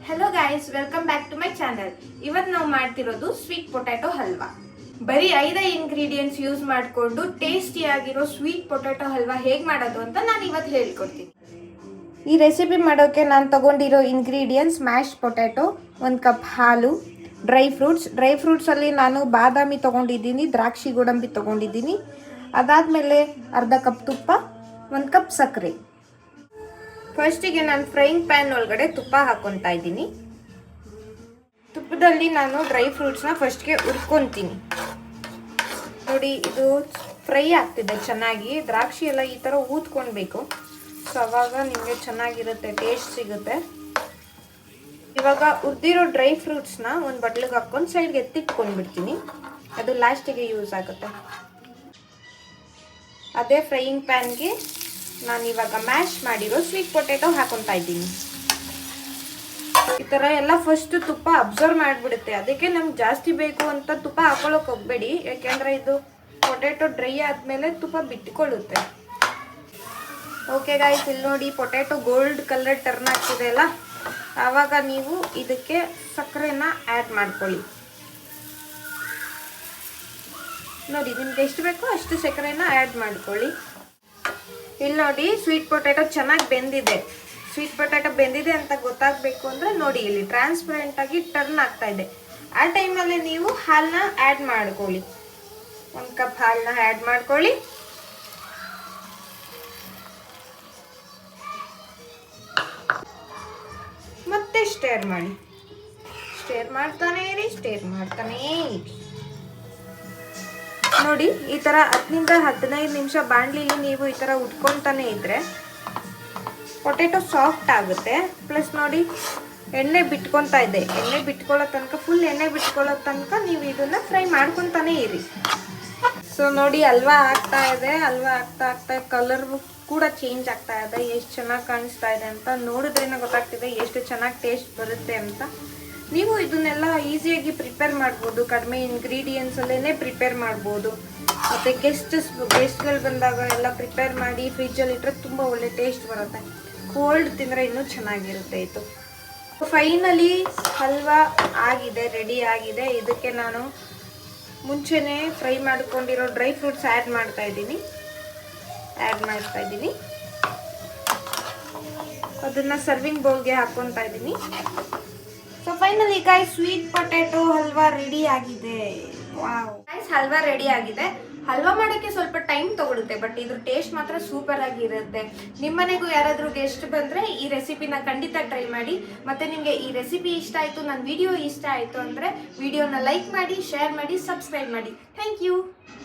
Hello guys, welcome back to my channel. ಇವತ್ತು ನಾವು ಮಾಡ್ತಿರೋದು ಸ್ವೀಟ್ ಪೊಟ್ಯಾಟೊ ಹಲ್ವಾ. ಬರೀ 5 ಇಂಗ್ರೀಡಿಯೆಂಟ್ಸ್ ಯೂಸ್ ಮಾಡಿಕೊಂಡು ಟೇಸ್ಟಿ ಆಗಿರೋ ಸ್ವೀಟ್ ಪೊಟ್ಯಾಟೊ ಹಲ್ವಾ ಹೇಗೆ ಮಾಡೋದು ಅಂತ ನಾನು ಇವತ್ತು ಹೇಳ್ಕೊಡ್ತೀನಿ. ಈ ರೆಸಿಪಿ ಮಾಡೋಕ್ಕೆ ನಾನು ತಗೊಂಡಿರೋ ಇಂಗ್ರೀಡಿಯೆಂಟ್ಸ್: ಮ್ಯಾಶ್ ಪೊಟ್ಯಾಟೊ, 1 ಕಪ್ ಹಾಲು, ಡ್ರೈ ಫ್ರೂಟ್ಸಲ್ಲಿ ನಾನು ಬಾದಾಮಿ ತೊಗೊಂಡಿದ್ದೀನಿ, ದ್ರಾಕ್ಷಿ ಗೋಡಂಬಿ ತೊಗೊಂಡಿದ್ದೀನಿ. ಅದಾದಮೇಲೆ ಅರ್ಧ ಕಪ್ ತುಪ್ಪ, 1 ಕಪ್ ಸಕ್ಕರೆ. ಫಸ್ಟಿಗೆ ನಾನು ಫ್ರೈಯಿಂಗ್ ಪ್ಯಾನ್ ಒಳಗಡೆ ತುಪ್ಪ ಹಾಕ್ಕೊತಾ ಇದ್ದೀನಿ. ತುಪ್ಪದಲ್ಲಿ ನಾನು ಡ್ರೈ ಫ್ರೂಟ್ಸ್ನ ಫಸ್ಟ್ಗೆ ಹುರ್ಕೊತೀನಿ. ನೋಡಿ, ಇದು ಫ್ರೈ ಆಗ್ತಿದೆ ಚೆನ್ನಾಗಿ. ದ್ರಾಕ್ಷಿ ಎಲ್ಲ ಈ ಥರ ಊದ್ಕೊಳ್ಬೇಕು. ಸೊ ಅವಾಗ ನಿಮಗೆ ಚೆನ್ನಾಗಿರುತ್ತೆ, ಟೇಸ್ಟ್ ಸಿಗುತ್ತೆ. ಇವಾಗ ಹುರಿದಿರೋ ಡ್ರೈ ಫ್ರೂಟ್ಸ್ನ ಒಂದು ಬಟ್ಲಿಗೆ ಹಾಕ್ಕೊಂಡು ಸೈಡ್ಗೆ ಎತ್ತಿಟ್ಕೊಂಡ್ಬಿಡ್ತೀನಿ. ಅದು ಲಾಸ್ಟಿಗೆ ಯೂಸ್ ಆಗುತ್ತೆ. ಅದೇ ಫ್ರೈಯಿಂಗ್ ಪ್ಯಾನ್ಗೆ ನಾನು ಇವಾಗ ಮ್ಯಾಶ್ ಮಾಡಿರೋ ಸ್ವೀಟ್ ಪೊಟ್ಯಾಟೊ ಹಾಕೊತಾ ಇದ್ದೀನಿ. ಈ ಥರ ಎಲ್ಲ ಫಸ್ಟ್ ತುಪ್ಪ ಅಬ್ಸರ್ವ್ ಮಾಡಿಬಿಡುತ್ತೆ. ಅದಕ್ಕೆ ನಮ್ಗೆ ಜಾಸ್ತಿ ಬೇಕು ಅಂತ ತುಪ್ಪ ಹಾಕೊಳ್ಳೋಕೆ ಹೋಗಬೇಡಿ, ಯಾಕೆಂದರೆ ಇದು ಪೊಟ್ಯಾಟೊ ಡ್ರೈ ಆದಮೇಲೆ ತುಪ್ಪ ಬಿಟ್ಕೊಳ್ಳುತ್ತೆ. ಓಕೆ ಗಾಯ್ಸ್, ಇಲ್ಲಿ ನೋಡಿ ಪೊಟ್ಯಾಟೊ ಗೋಲ್ಡ್ ಕಲರ್ ಟರ್ನ್ ಆಗ್ತಿದೆ ಅಲ್ಲ, ಆವಾಗ ನೀವು ಇದಕ್ಕೆ ಸಕ್ಕರೆನ ಆ್ಯಡ್ ಮಾಡ್ಕೊಳ್ಳಿ. ನೋಡಿ, ನಿಮ್ಗೆ ಎಷ್ಟು ಬೇಕೋ ಅಷ್ಟು ಸಕ್ಕರೆನ ಆ್ಯಡ್ ಮಾಡ್ಕೊಳ್ಳಿ. ಇಲ್ಲಿ ನೋಡಿ, ಸ್ವೀಟ್ ಪೊಟ್ಯಾಟೊ ಚೆನ್ನಾಗಿ ಬೆಂದಿದೆ. ಸ್ವೀಟ್ ಪೊಟ್ಯಾಟೊ ಬೆಂದಿದೆ ಅಂತ ಗೊತ್ತಾಗಬೇಕು ಅಂದರೆ ನೋಡಿ, ಇಲ್ಲಿ ಟ್ರಾನ್ಸ್ಪರೆಂಟ್ ಆಗಿ ಟರ್ನ್ ಆಗ್ತಾ ಇದೆ. ಆ ಟೈಮಲ್ಲಿ ನೀವು ಹಾಲನ್ನ ಆ್ಯಡ್ ಮಾಡ್ಕೊಳ್ಳಿ. 1 ಕಪ್ ಹಾಲನ್ನ ಆ್ಯಡ್ ಮಾಡ್ಕೊಳ್ಳಿ. ಮತ್ತೆ ಸ್ಟೇರ್ ಮಾಡಿ. ಸ್ಟೇರ್ ಮಾಡ್ತಾನೇ ಇರಿ. ನೋಡಿ, ಈ ಥರ 10 to 15 ನಿಮಿಷ ಬಾಣಲಿಲಿ ನೀವು ಈ ಥರ ಉಟ್ಕೊತಾನೆ ಇದ್ರೆ ಪೊಟ್ಯಾಟೊ ಸಾಫ್ಟ್ ಆಗುತ್ತೆ. ಪ್ಲಸ್ ನೋಡಿ, ಎಣ್ಣೆ ಬಿಟ್ಕೊತಾ ಇದೆ. ಎಣ್ಣೆ ಬಿಟ್ಕೊಳ್ಳೋ ತನಕ, ಫುಲ್ ಎಣ್ಣೆ ಬಿಟ್ಕೊಳ್ಳೋ ತನಕ ನೀವು ಇದನ್ನು ಫ್ರೈ ಮಾಡ್ಕೊತಾನೆ ಇರಿ. ಸೊ ನೋಡಿ, ಹಲ್ವಾ ಆಗ್ತಾ ಇದೆ. ಹಲ್ವಾ ಆಗ್ತಾ ಕಲರ್ ಕೂಡ ಚೇಂಜ್ ಆಗ್ತಾ ಇದೆ. ಎಷ್ಟು ಚೆನ್ನಾಗಿ ಕಾಣಿಸ್ತಾ ಇದೆ ಅಂತ ನೋಡಿದ್ರೇನೆ ಗೊತ್ತಾಗ್ತಿದೆ ಎಷ್ಟು ಚೆನ್ನಾಗಿ ಟೇಸ್ಟ್ ಬರುತ್ತೆ ಅಂತ. ನೀವು ಇದನ್ನೆಲ್ಲ ಈಸಿಯಾಗಿ ಪ್ರಿಪೇರ್ ಮಾಡ್ಬೋದು. ಕಡಿಮೆ ಇಂಗ್ರೀಡಿಯೆಂಟ್ಸಲ್ಲೇ ಪ್ರಿಪೇರ್ ಮಾಡ್ಬೋದು. ಮತ್ತು ಗೆಸ್ಟ್ಗಳು ಬಂದಾಗ ಎಲ್ಲ ಪ್ರಿಪೇರ್ ಮಾಡಿ ಫ್ರಿಜ್ಜಲ್ಲಿ ಇಟ್ಟರೆ ತುಂಬ ಒಳ್ಳೆ ಟೇಸ್ಟ್ ಬರುತ್ತೆ. ಕೋಲ್ಡ್ ತಿಂದರೆ ಇನ್ನೂ ಚೆನ್ನಾಗಿರುತ್ತೆ ಇದು. ಫೈನಲಿ ಹಲ್ವಾ ಆಗಿದೆ, ರೆಡಿ ಆಗಿದೆ. ಇದಕ್ಕೆ ನಾನು ಮುಂಚೆನೇ ಫ್ರೈ ಮಾಡ್ಕೊಂಡಿರೋ ಡ್ರೈ ಫ್ರೂಟ್ಸ್ ಆ್ಯಡ್ ಮಾಡ್ತಾ ಇದ್ದೀನಿ. ಅದನ್ನು ಸರ್ವಿಂಗ್ ಬೌಲ್ಗೆ ಹಾಕ್ಕೊತಾ ಇದ್ದೀನಿ. So finally guys, sweet potato halwa ready ಆಗಿದೆ. ವಾವ್ ಗಾಯ್ಸ್, ಹಲ್ವಾ ರೆಡಿ ಆಗಿದೆ. ಹಲ್ವಾ ಮಾಡೋಕ್ಕೆ ಸ್ವಲ್ಪ ಟೈಮ್ ತಗೊಳುತ್ತೆ, ಬಟ್ ಇದ್ರ ಟೇಸ್ಟ್ ಮಾತ್ರ ಸೂಪರ್ ಆಗಿರುತ್ತೆ. ನಿಮ್ಮನೆಗೂ ಯಾರಾದರೂ ಗೆಸ್ಟ್ ಬಂದರೆ ಈ ರೆಸಿಪಿನ ಖಂಡಿತ ಟ್ರೈ ಮಾಡಿ. ಮತ್ತು ನಿಮಗೆ ಈ ರೆಸಿಪಿ ಇಷ್ಟ ಆಯಿತು, ನನ್ನ ವಿಡಿಯೋ ಇಷ್ಟ ಆಯಿತು ಅಂದರೆ ವಿಡಿಯೋನ ಲೈಕ್ ಮಾಡಿ, ಶೇರ್ ಮಾಡಿ, ಸಬ್ಸ್ಕ್ರೈಬ್ ಮಾಡಿ. Thank you.